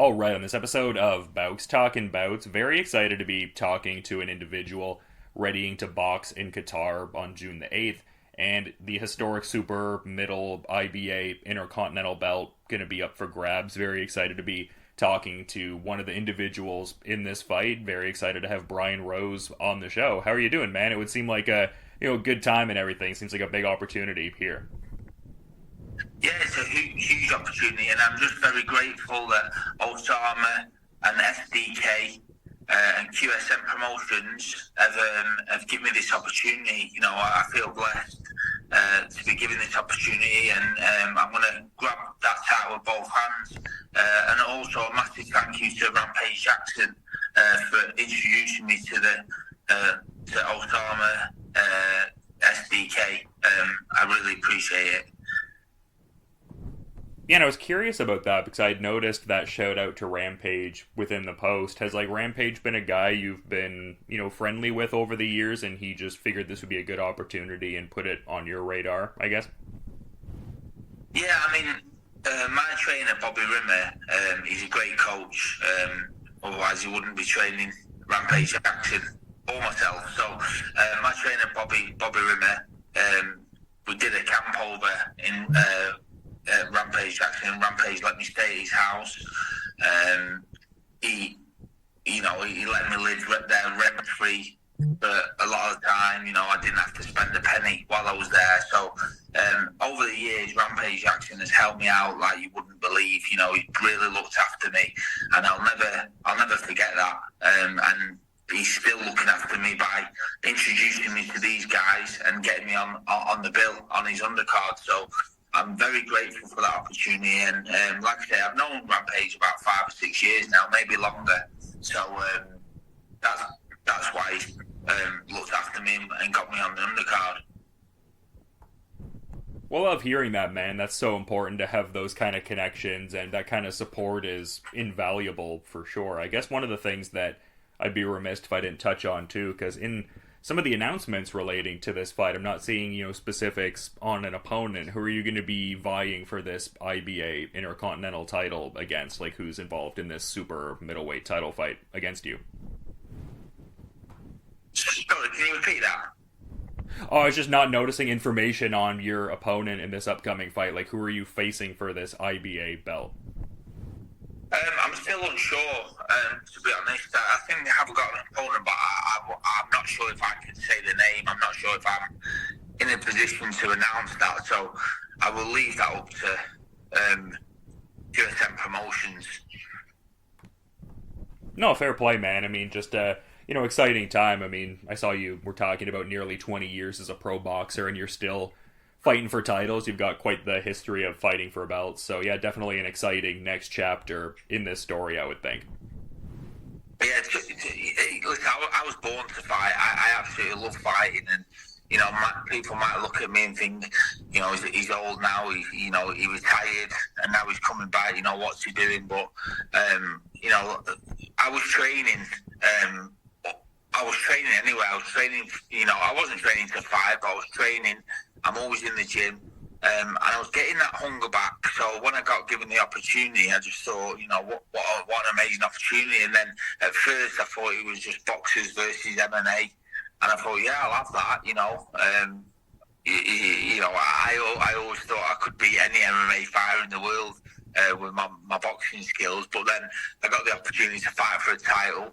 All right, on this episode of Bowks Talking Bouts, very excited to be talking to an individual readying to box in Qatar on June the 8th, and the historic super middle IBA Intercontinental belt going to be up for grabs. Very excited to be talking to one of the individuals in this fight. Very excited to have Brian Rose on the show. How are you doing, man? It would seem like a good time and everything. Seems like a big opportunity here. Yeah, it's a huge opportunity, and I'm just very grateful that Osama and SDK and QSM Promotions have given me this opportunity. You know, I feel blessed to be given this opportunity, and I'm going to grab that title with both hands. And also a massive thank you to Rampage Jackson for introducing me to to Osama SDK. I really appreciate it. Yeah, and I was curious about that because I'd noticed that shout out to Rampage within the post. Has Rampage been a guy you've been, friendly with over the years and he just figured this would be a good opportunity and put it on your radar, I guess? Yeah, I mean, my trainer, Bobby Rimmer, he's a great coach. Otherwise, he wouldn't be training Rampage Jackson or myself. So, my trainer, Bobby Rimmer, we did a camp over in Rampage Jackson, and Rampage let me stay at his house. He let me live there rent free for a lot of the time. I didn't have to spend a penny while I was there. So over the years, Rampage Jackson has helped me out like you wouldn't believe. He really looked after me, and I'll never forget that. And he's still looking after me by introducing me to these guys and getting me on the bill on his undercard. So I'm very grateful for that opportunity, and like I say, I've known Rampage about 5 or 6 years now, maybe longer. So that's why he looked after me and got me on the undercard. Well, I love hearing that, man. That's so important to have those kind of connections, and that kind of support is invaluable for sure. I guess one of the things that I'd be remiss if I didn't touch on too, because in some of the announcements relating to this fight, I'm not seeing, specifics on an opponent. Who are you going to be vying for this IBA Intercontinental title against? Like, who's involved in this super middleweight title fight against you? Sorry, can you repeat that? Oh, I was just not noticing information on your opponent in this upcoming fight. Like, who are you facing for this IBA belt? I'm still unsure, to be honest. I think they have got an opponent, but I'm not sure if I can say the name. I'm not sure if I'm in a position to announce that. So I will leave that up to QSM Promotions. No, fair play, man. I mean, just exciting time. I mean, I saw you were talking about nearly 20 years as a pro boxer, and you're still fighting for titles. You've got quite the history of fighting for belts. So yeah, definitely an exciting next chapter in this story, I would think. Yeah, listen, I was born to fight. I absolutely love fighting, and people might look at me and think, he's old now. He retired, and now he's coming back. What's he doing? But I was training. I was training anyway. I was training. I wasn't training to fight, but I was training. I'm always in the gym, and I was getting that hunger back. So when I got given the opportunity, I just thought, what an amazing opportunity. And then at first, I thought it was just boxers versus MMA, and I thought, yeah, I'll have that. I always thought I could beat any MMA fighter in the world with my boxing skills. But then I got the opportunity to fight for a title.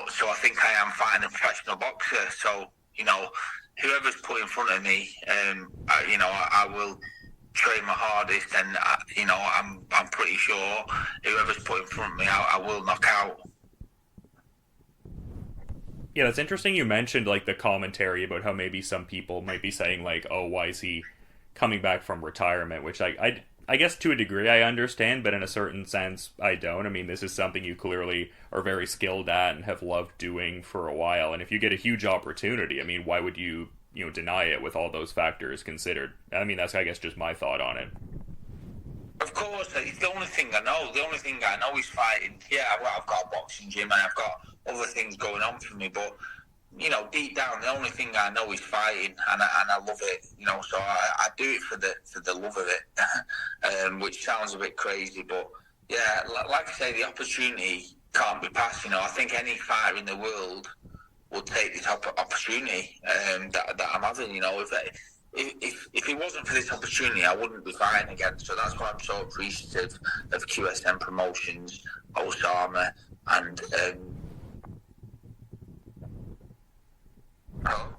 So I think I am fighting a professional boxer. So whoever's put in front of me, I will train my hardest, and I'm pretty sure whoever's put in front of me, I will knock out. Yeah, that's interesting. You mentioned the commentary about how maybe some people might be saying oh, why is he coming back from retirement? Which I guess to a degree I understand, but in a certain sense I don't. I mean, this is something you clearly are very skilled at and have loved doing for a while. And if you get a huge opportunity, I mean, why would you, deny it with all those factors considered? I mean, that's, I guess, just my thought on it. Of course, it's the only thing I know. The only thing I know is fighting. Yeah, I've got a boxing gym and I've got other things going on for me, but deep down, the only thing I know is fighting, and I love it. So I do it for the love of it, which sounds a bit crazy, but Yeah, like I say, the opportunity can't be passed. You know, I think any fighter in the world would take this opportunity that I'm having. You know, if it wasn't for this opportunity, I wouldn't be fighting again. So that's why I'm so appreciative of QSM Promotions, Osama, and oh,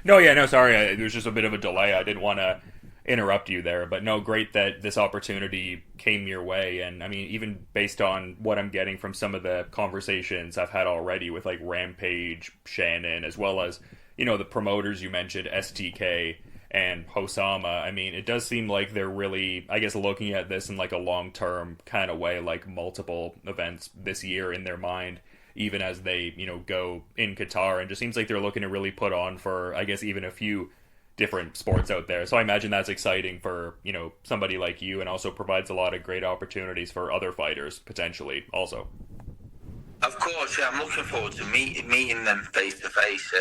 No, yeah, no, sorry. There was just a bit of a delay. I didn't want to interrupt you there, but no, great that this opportunity came your way. And I mean, even based on what I'm getting from some of the conversations I've had already with like Rampage, Shannon, as well as, the promoters you mentioned, STK and Hosama, I mean, it does seem like they're really, I guess, looking at this in like a long term kind of way, like multiple events this year in their mind, even as they, go in Qatar, and just seems like they're looking to really put on for, I guess, even a few different sports out there. So I imagine that's exciting for, somebody like you, and also provides a lot of great opportunities for other fighters potentially also. of course, yeah, I'm looking forward to meeting them face to face.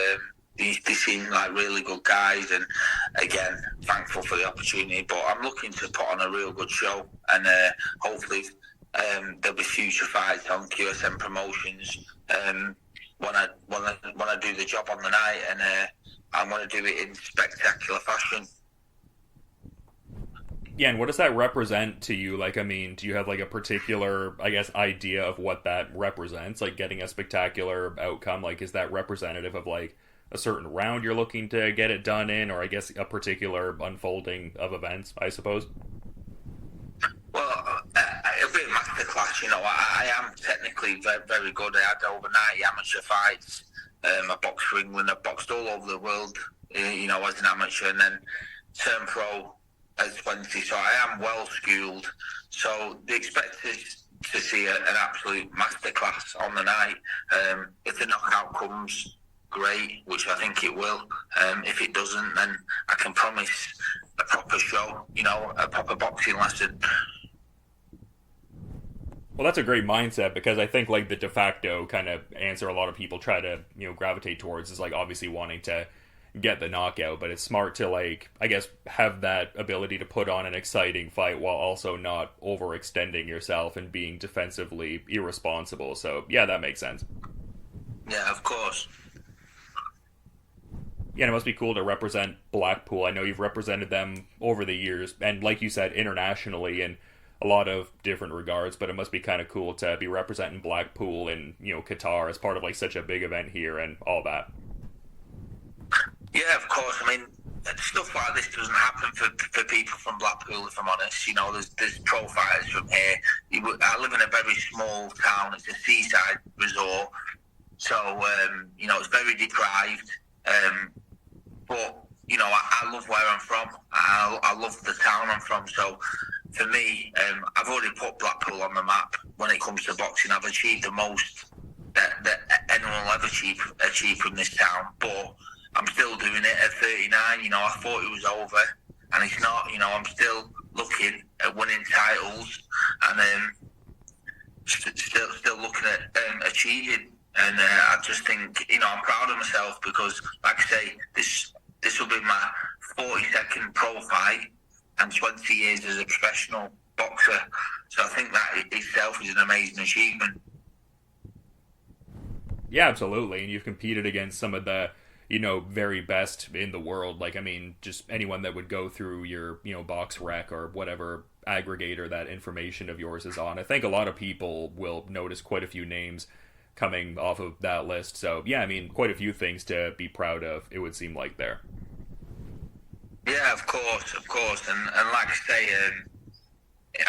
They seem like really good guys, and again, thankful for the opportunity. But I'm looking to put on a real good show, and hopefully there'll be future fights on QSM Promotions when I do the job on the night, and I'm going to do it in spectacular fashion. Yeah, and what does that represent to you? Like, I mean, do you have like a particular, I guess, idea of what that represents? Like getting a spectacular outcome, like is that representative of like a certain round you're looking to get it done in, or I guess a particular unfolding of events, I suppose? Well, it'll be a masterclass. You know, I am technically very, very good. I had over 90 amateur fights. I boxed for England. I boxed all over the world, as an amateur, and then turned pro at 20. So I am well schooled. So they expect to see an absolute masterclass on the night. If the knockout comes, great, which I think it will. If it doesn't, then I can promise a proper show, a proper boxing lesson. Well, that's a great mindset, because I think like the de facto kind of answer a lot of people try to, gravitate towards is like obviously wanting to get the knockout, but it's smart to like, I guess, have that ability to put on an exciting fight while also not overextending yourself and being defensively irresponsible. So yeah, that makes sense. Yeah, of course. Yeah, and it must be cool to represent Blackpool. I know you've represented them over the years, and like you said, internationally in a lot of different regards, but it must be kind of cool to be representing Blackpool in, Qatar as part of like such a big event here and all that. Yeah, of course. I mean, stuff like this doesn't happen for people from Blackpool, if I'm honest. There's pro fighters from here. I live in a very small town. It's a seaside resort. So, it's very deprived. But, I love where I'm from. I love the town I'm from. So, for me, I've already put Blackpool on the map when it comes to boxing. I've achieved the most that anyone will ever achieve from this town. But I'm still doing it at 39. I thought it was over, and it's not. I'm still looking at winning titles, and still looking at achieving. And I just think, I'm proud of myself because, like I say, this will be my 42nd pro fight and 20 years as a professional boxer. So I think that itself is an amazing achievement. Yeah, absolutely. And you've competed against some of the, very best in the world. Like, I mean, just anyone that would go through your, box rec or whatever aggregator that information of yours is on. I think a lot of people will notice quite a few names coming off of that list. So, yeah, I mean, quite a few things to be proud of, it would seem like there. Yeah, of course. And like I say,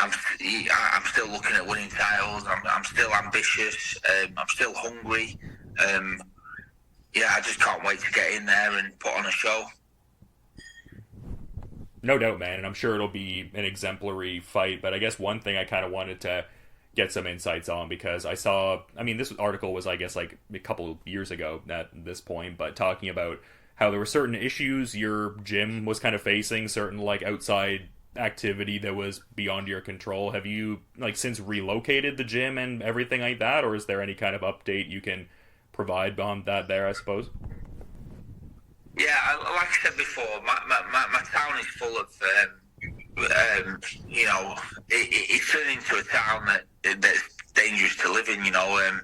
I'm still looking at winning titles. I'm still ambitious. I'm still hungry. I just can't wait to get in there and put on a show. No doubt, man, and I'm sure it'll be an exemplary fight. But I guess one thing I kind of wanted to get some insights on, because I saw, I mean, this article was, I guess, like a couple of years ago at this point, but talking about how there were certain issues your gym was kind of facing, certain like outside activity that was beyond your control. Have you like since relocated the gym and everything like that, or is there any kind of update you can provide on that there, I suppose? Yeah, like I said before, my town is full of you know, it's turned into a town that's dangerous to live in. You know,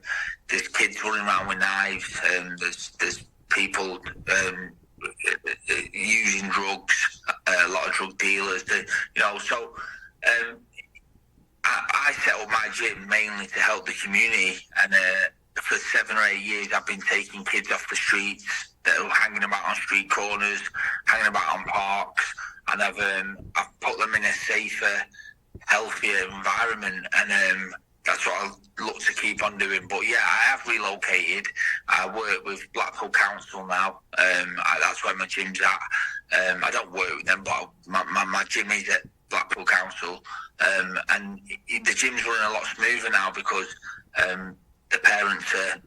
there's kids running around with knives, and there's people using drugs, a lot of drug dealers. You know, so I set up my gym mainly to help the community, and for 7 or 8 years, I've been taking kids off the streets that are hanging about on street corners, hanging about on parks, and I've put them in a safer, healthier environment, and that's what I look to keep on doing. But yeah, I have relocated. I work with Blackpool Council now. That's where my gym's at. I don't work with them, but my gym is at Blackpool Council, and the gym's running a lot smoother now because the parents are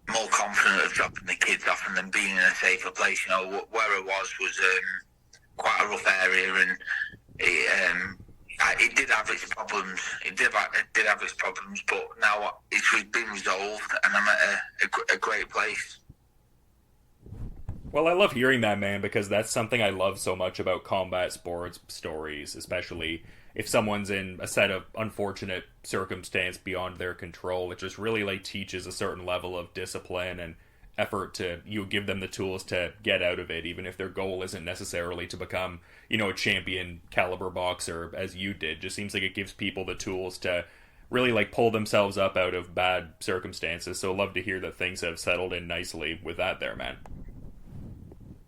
more confident of dropping the kids off and them being in a safer place. You know, where I was quite a rough area, and it did have its problems. It did have its problems, but now it's been resolved, and I'm at a great place. Well, I love hearing that, man, because that's something I love so much about combat sports stories, especially if someone's in a set of unfortunate circumstance beyond their control. It just really like teaches a certain level of discipline and effort to give them the tools to get out of it, even if their goal isn't necessarily to become, a champion caliber boxer as you did. Just seems like it gives people the tools to really like pull themselves up out of bad circumstances. So love to hear that things have settled in nicely with that there, man.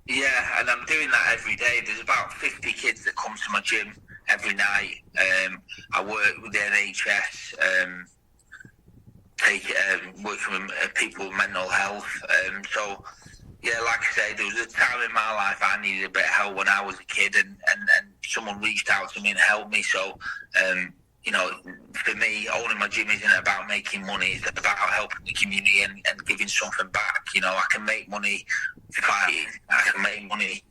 Yeah, and I'm doing that every day. There's about 50 kids that come to my gym every night. I work with the NHS, working with people with mental health. So, yeah, like I say, there was a time in my life I needed a bit of help when I was a kid, and someone reached out to me and helped me. So, for me, owning my gym isn't about making money. It's about helping the community and giving something back. I can make money fighting. I can make money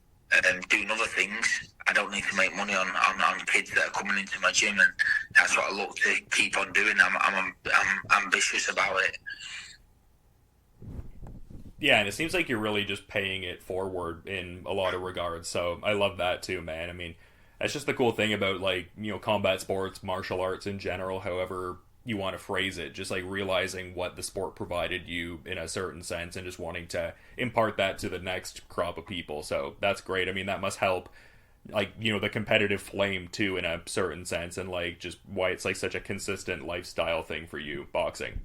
doing other things. I don't need to make money on kids that are coming into my gym, and that's what I look to keep on doing. I'm ambitious about it. Yeah, and it seems like you're really just paying it forward in a lot of regards. So I love that too, man. I mean, that's just the cool thing about combat sports, martial arts in general, however you want to phrase it, just like realizing what the sport provided you in a certain sense and just wanting to impart that to the next crop of people. So that's great. I mean, that must help the competitive flame too in a certain sense, and just why it's such a consistent lifestyle thing for you, boxing.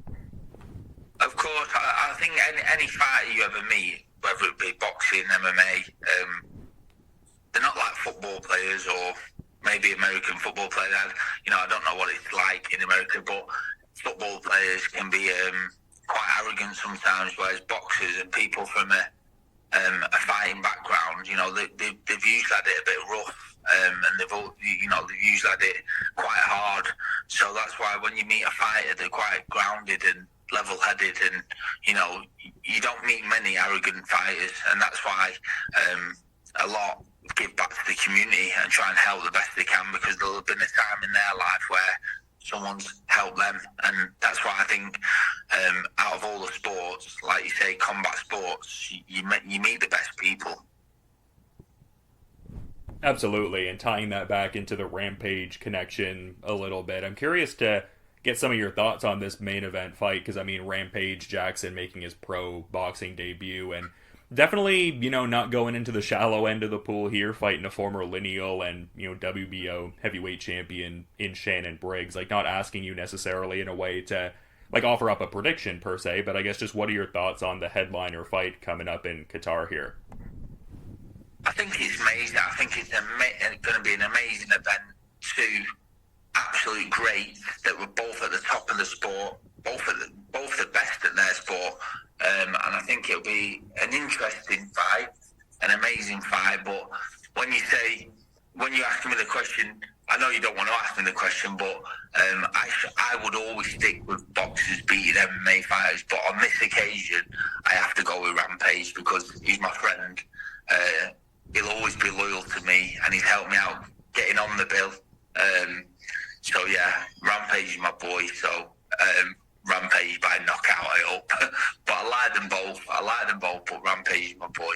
Of course, I think any fighter you ever meet, whether it be boxing, MMA, they're not like football players or maybe American football players. I don't know what it's like in America, but football players can be quite arrogant sometimes, whereas boxers and people from a fighting background, they've usually had it a bit rough, and they've usually had it quite hard. So that's why when you meet a fighter, they're quite grounded and level-headed, and you don't meet many arrogant fighters, and that's why a lot give back to the community and try and help the best they can, because there'll have been a time in their life where someone's helped them, and that's why I think out of all the sports, like you say, combat sports, you meet the best people. Absolutely, and tying that back into the Rampage connection a little bit, I'm curious to get some of your thoughts on this main event fight, because I mean, Rampage Jackson making his pro boxing debut, and definitely, not going into the shallow end of the pool here, fighting a former lineal and, WBO heavyweight champion in Shannon Briggs. Not asking you necessarily in a way to, offer up a prediction per se, but I guess just what are your thoughts on the headliner fight coming up in Qatar here? I think it's amazing. I think it's going to be an amazing event. Two absolute greats that were both at the top of the sport, both the best at their sport. And I think it'll be an interesting fight, an amazing fight. But when you ask me the question, I know you don't want to ask me the question, but I would always stick with boxers beating MMA fighters. But on this occasion, I have to go with Rampage because he's my friend. He'll always be loyal to me, and he's helped me out getting on the bill. So yeah, Rampage is my boy. So Rampage by knockout, I hope. But I like them both, but Rampage is my boy.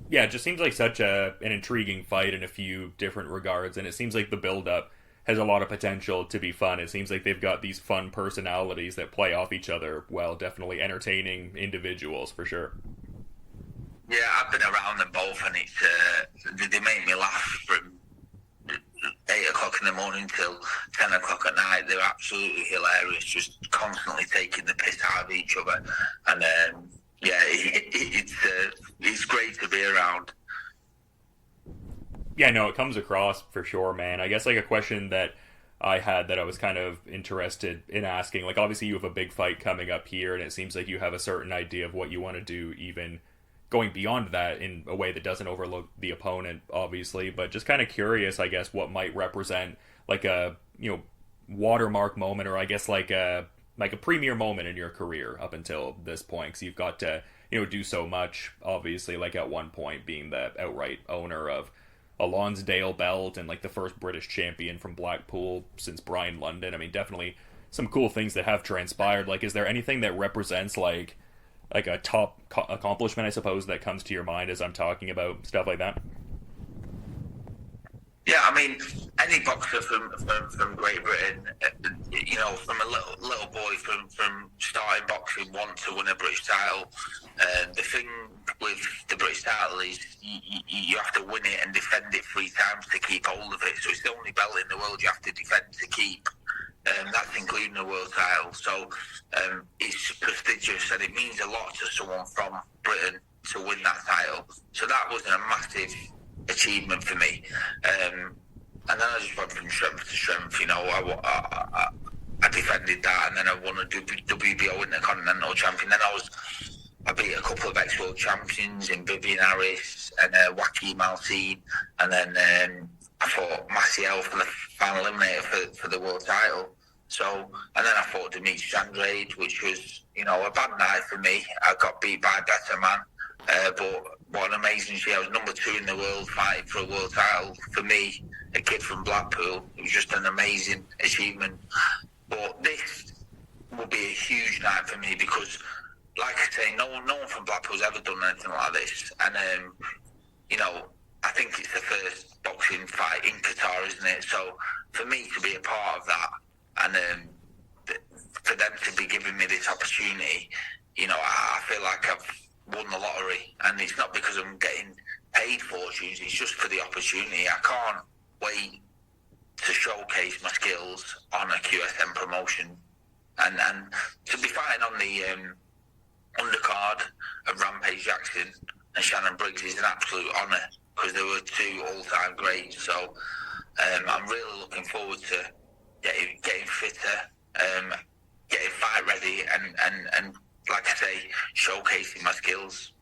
Yeah, it just seems like such an intriguing fight in a few different regards, and it seems like the build up has a lot of potential to be fun. It seems like they've got these fun personalities that play off each other well, definitely entertaining individuals for sure. Yeah, I've been around them both, and they make me laugh from 8 o'clock in the morning till 10 o'clock at night. They're absolutely hilarious, just constantly taking the piss out of each other, and yeah, it's great to be around. Yeah, no, it comes across for sure, man. I guess like a question that I had that I was kind of interested in asking, like obviously you have a big fight coming up here, and it seems like you have a certain idea of what you want to do, even going beyond that in a way that doesn't overlook the opponent, obviously. But just kind of curious, I guess, what might represent like a watermark moment, or I guess like a premier moment in your career up until this point, because you've got to do so much. Obviously, like at one point being the outright owner of a Lonsdale belt and like the first British champion from Blackpool since Brian London. I mean, definitely some cool things that have transpired. Like, is there anything that represents like a top accomplishment, I suppose, that comes to your mind as I'm talking about stuff like that? Yeah, I mean, any boxer from Great Britain, from a little boy from starting boxing, want to win a British title. The thing with the British title is you have to win it and defend it 3 times to keep hold of it. So it's the only belt in the world you have to defend to keep. That's including the world title. So it's prestigious, and it means a lot to someone from Britain to win that title. So that was a massive achievement for me. And then I just went from strength to strength. I defended that, and then I won a WBO Intercontinental Champion. Then I beat a couple of ex-world champions in Vivian Harris and Joaquin Maltine, and then I fought Maciel for the final eliminator for the world title. So, and then I fought Dimitri Andrade, which was, a bad night for me. I got beat by a better man. But what an amazing year. I was number 2 in the world fighting for a world title. For me, a kid from Blackpool, it was just an amazing achievement. But this will be a huge night for me because, like I say, no one from Blackpool's ever done anything like this. And, I think it's the first boxing fight in Qatar, isn't it? So for me to be a part of that and for them to be giving me this opportunity, I feel like I've won the lottery. And it's not because I'm getting paid fortunes, it's just for the opportunity. I can't wait to showcase my skills on a QSM promotion and to be fighting on the undercard of Rampage Jackson and Shannon Briggs is an absolute honour because they were 2 all-time greats. So I'm really looking forward to getting fitter, getting fight ready and like I say, showcasing my skills.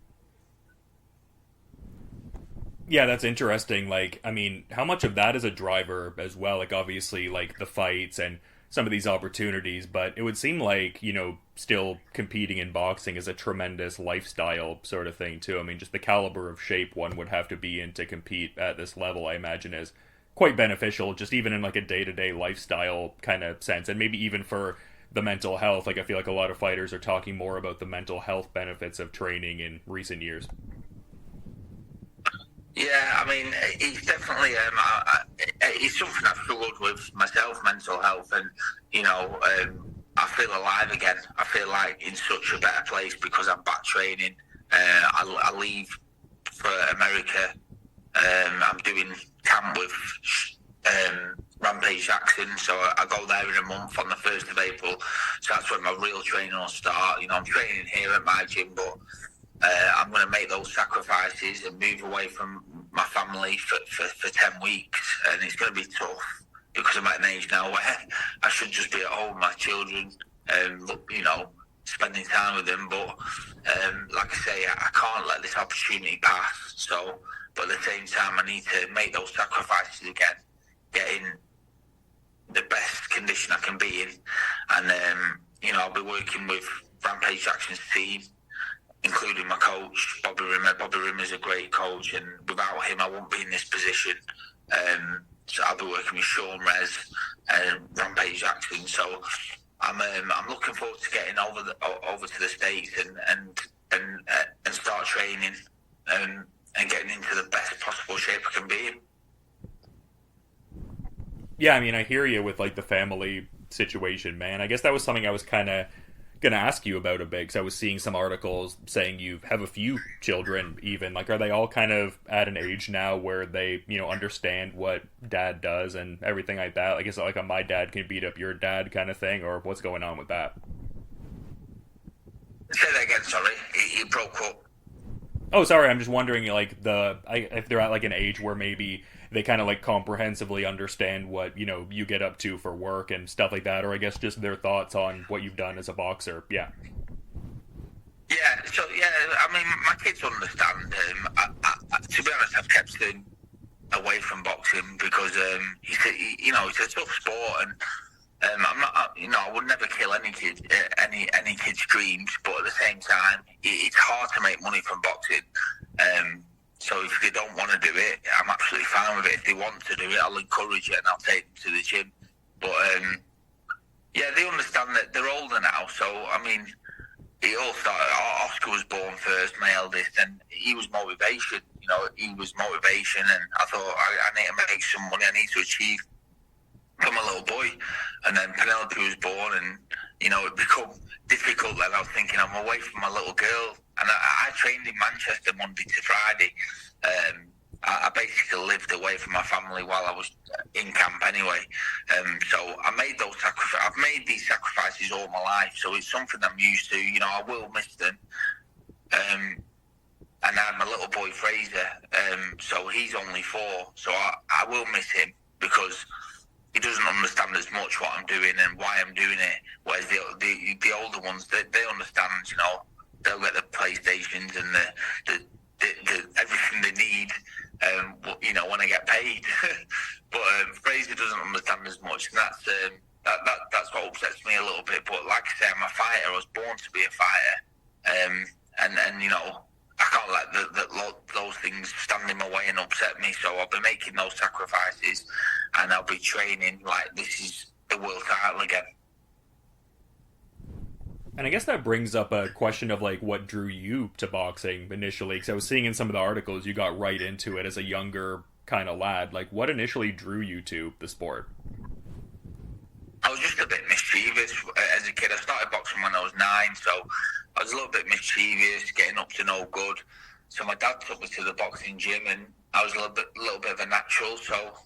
Yeah, that's interesting. Like, I mean, how much of that is a driver as well? Like, obviously, like the fights and some of these opportunities, but it would seem like, still competing in boxing is a tremendous lifestyle sort of thing, too. I mean, just the caliber of shape one would have to be in to compete at this level, I imagine, is quite beneficial, just even in like a day-to-day lifestyle kind of sense, and maybe even for the mental health. Like, I feel like a lot of fighters are talking more about the mental health benefits of training in recent years. Yeah, I mean, it's definitely it's something I've struggled with myself, mental health, and I feel alive again. I feel like in such a better place because I'm back training. I leave for America. I'm doing camp with Rampage Jackson, so I go there in a month on the 1st of April. So that's when my real training will start. I'm training here at my gym, but I'm going to make those sacrifices and move away from my family for 10 weeks. And it's going to be tough because I'm at an age now where I should just be at home with my children and, spending time with them. But like I say, I can't let this opportunity pass. So, but at the same time, I need to make those sacrifices again, get in the best condition I can be in. And, I'll be working with Rampage Jackson's team, including my coach, Bobby Rimmer. Bobby Rimmer's a great coach, and without him, I won't be in this position. So I'll be working with Sean Rez and Rampage Jackson. So I'm looking forward to getting over to the States and start training. and getting into the best possible shape I can be in. Yeah, I mean, I hear you with like the family situation, man. I guess that was something I was kind of gonna ask you about a bit because I was seeing some articles saying you have a few children. Even like, are they all kind of at an age now where they, understand what dad does and everything like that? Like, is it like a my dad can beat up your dad kind of thing, or what's going on with that? Say that again, sorry. He broke up. Oh, sorry. I'm just wondering, like if they're at like an age where maybe they kind of like comprehensively understand what you get up to for work and stuff like that, or I guess just their thoughts on what you've done as a boxer. Yeah. Yeah. So yeah, I mean, my kids understand. To be honest, I've kept them away from boxing because it's a tough sport, and I'm not. I would never kill any kid, any kid's dreams, but at the same time, it's hard to make money from boxing. So if they don't want to do it, I'm absolutely fine with it. If they want to do it, I'll encourage it and I'll take them to the gym. But yeah, they understand that they're older now. So I mean, it all started. Oscar was born first, my eldest, and he was motivation. He was motivation, and I thought I need to make some money. I need to achieve from a little boy. And then Penelope was born, and it became difficult. Then I was thinking, I'm away from my little girl, and I trained in Manchester Monday to Friday. I basically lived away from my family while I was in camp anyway. So I made those sacrifices. I've made these sacrifices all my life, so it's something I'm used to. I will miss them. And I had my little boy Fraser, so he's only 4, so I will miss him because he doesn't understand as much what I'm doing and why I'm doing it. Whereas the older ones, they understand. They'll get the PlayStations and the everything they need. When I get paid. But Fraser doesn't understand as much, and that's what upsets me a little bit. But like I say, I'm a fighter. I was born to be a fighter, and I can't let those things stand in my way and upset me. So I'll be making those sacrifices, and I'll be training like this is the world title again. And I guess that brings up a question of like what drew you to boxing initially, because I was seeing in some of the articles you got right into it as a younger kind of lad. Like, what initially drew you to the sport? I was just a bit mischievous as a kid. I started boxing when I was 9, so I was a little bit mischievous, getting up to no good. So my dad took me to the boxing gym, and I was a little bit of a natural. So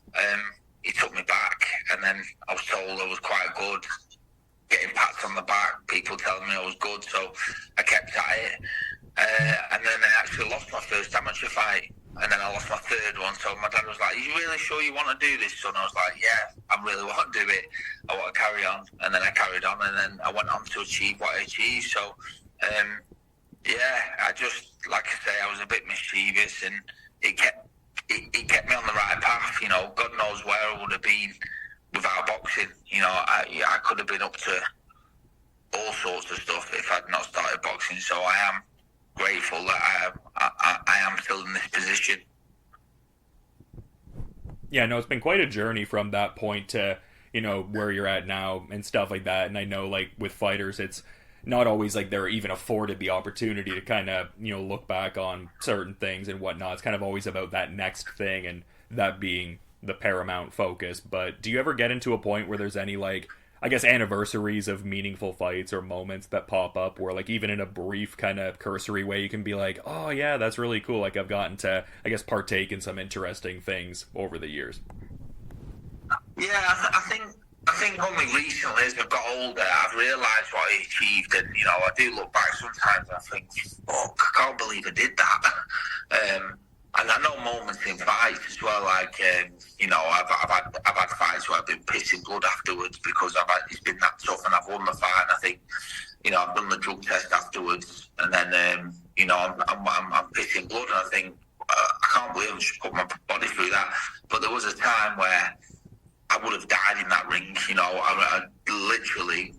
he took me back, and then I was told I was quite good. Getting pats on the back, people telling me I was good, so I kept at it. And then I actually lost my first amateur fight, and then I lost my third one. So my dad was like, "Are you really sure you want to do this, son?" I was like, "Yeah, I really want to do it. I want to carry on." And then I carried on, and then I went on to achieve what I achieved. So, yeah, I just, like I say, I was a bit mischievous, and it kept me on the right path. God knows where I would have been without boxing. I could have been up to all sorts of stuff if I'd not started boxing. So I am grateful that I am still in this position. Yeah, no, it's been quite a journey from that point to where you're at now and stuff like that. And I know like with fighters, it's not always like they're even afforded the opportunity to kind of look back on certain things and whatnot. It's kind of always about that next thing, and that being the paramount focus. But do you ever get into a point where there's any like, I guess, anniversaries of meaningful fights or moments that pop up where like even in a brief kind of cursory way you can be like, oh yeah, that's really cool, like I've gotten to, I guess, partake in some interesting things over the years? Yeah, I think only recently as I've got older I've realised what I achieved, and I do look back sometimes and I think, fuck, I can't believe I did that. And I know moments in fights as well, like I've had fights where I've been pissing blood afterwards because it's been that tough, and I've won the fight. And I think I've done the drug test afterwards, and then I'm pissing blood, and I think I can't believe I just put my body through that. But there was a time where I would have died in that ring. I literally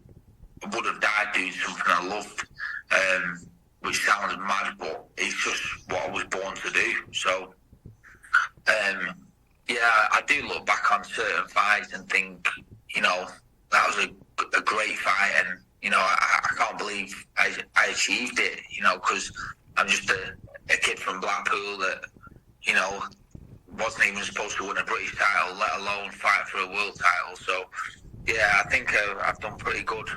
would have died doing something I loved. Which sounds mad, but it's just what I was born to do. So, yeah, I do look back on certain fights and think, that was a great fight, and I can't believe I achieved it. Because I'm just a kid from Blackpool that you know, wasn't even supposed to win a British title, let alone fight for a world title. So, yeah, I think I've done pretty good.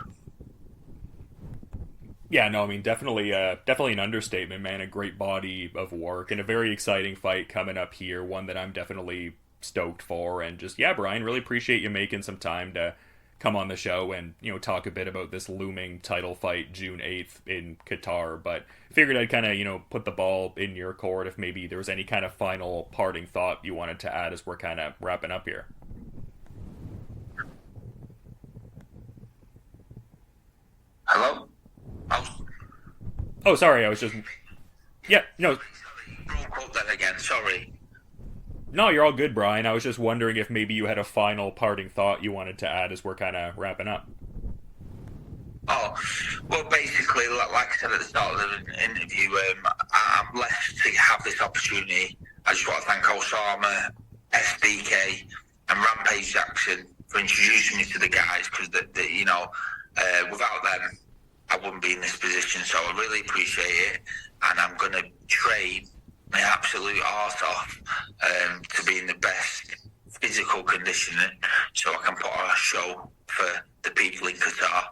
Yeah, no, I mean, definitely an understatement, man. A great body of work and a very exciting fight coming up here. One that I'm definitely stoked for. And just, yeah, Brian, really appreciate you making some time to come on the show and, talk a bit about this looming title fight June 8th in Qatar. But figured I'd kind of, put the ball in your court if maybe there was any kind of final parting thought you wanted to add as we're kind of wrapping up here. Hello? Oh, sorry, I was just, yeah, no, Broke up then again, sorry. no, you're all good, Brian. I was just wondering if maybe you had a final parting thought you wanted to add as we're kind of wrapping up. Oh, well, basically, like I said at the start of the interview, I'm blessed to have this opportunity. I just want to thank Osama, SBK, and Rampage Jackson for introducing me to the guys because, without them, I wouldn't be in this position. So I really appreciate it, and I'm going to train my absolute arse off to be in the best physical conditioning so I can put on a show for the people in Qatar.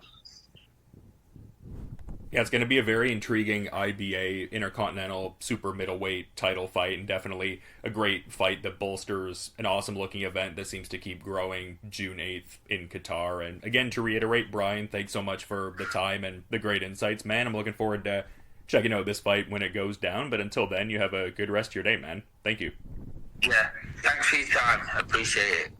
Yeah, it's going to be a very intriguing IBA Intercontinental Super Middleweight title fight, and definitely a great fight that bolsters an awesome looking event that seems to keep growing June 8th in Qatar. And again, to reiterate, Brian, thanks so much for the time and the great insights, man. I'm looking forward to checking out this fight when it goes down, but until then, you have a good rest of your day, man. Thank you. Yeah, thanks for your time. I appreciate it.